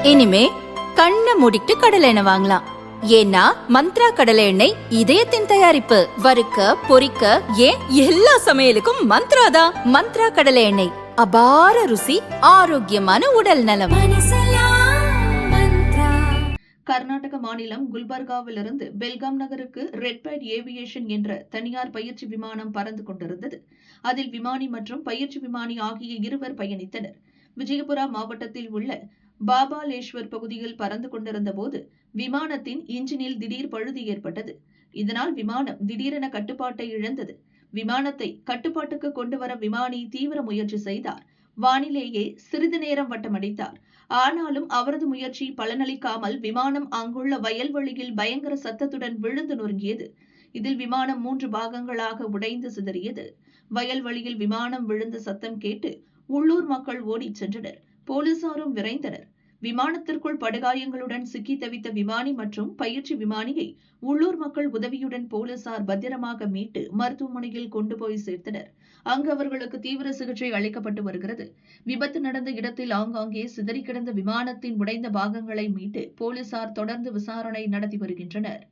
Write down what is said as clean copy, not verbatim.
இனிமே கண்ணை மூடிட்டு கடலை எண்ணெய் வாங்கலாம். ஏன்னா மந்த்ரா கடலை எண்ணெய் இதயத்தின் தயாரிப்பு. வறுக்க பொரிக்க ஏன் எல்லா சமையலுக்கும் மந்த்ரா தான். மந்த்ரா கடலை எண்ணெய், அபார ருசி, ஆரோக்கியமான உடல் நலம். கர்நாடக மாநிலம் குல்பர்காவிலிருந்து பெல்காம் நகருக்கு ரெட்பேட் ஏவியேஷன் என்ற தனியார் பயிற்சி விமானம் பறந்து கொண்டிருந்தது. அதில் விமானி மற்றும் பயிற்சி விமானி ஆகிய இருவர் பயணித்தனர். விஜயபுரா மாவட்டத்தில் உள்ள பாபாலேஸ்வர் பகுதியில் பறந்து கொண்டிருந்த போது விமானத்தின் இன்ஜினில் திடீர் பழுது ஏற்பட்டது. இதனால் விமானம் திடீரென கட்டுப்பாட்டை இழந்தது. விமானத்தை கட்டுப்பாட்டுக்கு கொண்டுவர விமானி தீவிர முயற்சி செய்தார். வானிலேயே சிறிது நேரம் வட்டமடித்தார். ஆனாலும் அவரது முயற்சி பலனளிக்காமல் விமானம் அங்குள்ள வயல்வெளியில் பயங்கர சத்தத்துடன் விழுந்து நொறுங்கியது. இதில் விமானம் 3 பாகங்களாக உடைந்து சிதறியது. வயல்வெளியில் விமானம் விழுந்த சத்தம் கேட்டு உள்ளூர் மக்கள் ஓடிச் சென்றனர். போலீசாரும் விரைந்தனர். விமானத்திற்குள் படுகாயங்களுடன் சிக்கி தவித்த விமானி மற்றும் பயிற்சி விமானியை உள்ளூர் மக்கள் உதவியுடன் போலீசார் பத்திரமாக மீட்டு மருத்துவமனையில் கொண்டு போய் சேர்த்தனர். அங்கு அவர்களுக்கு தீவிர சிகிச்சை அளிக்கப்பட்டு வருகிறது. விபத்து நடந்த இடத்தில் ஆங்காங்கே சிதறி கிடந்த விமானத்தின் உடைந்த பாகங்களை மீட்டு போலீசார் தொடர்ந்து விசாரணை நடத்தி வருகின்றனர்.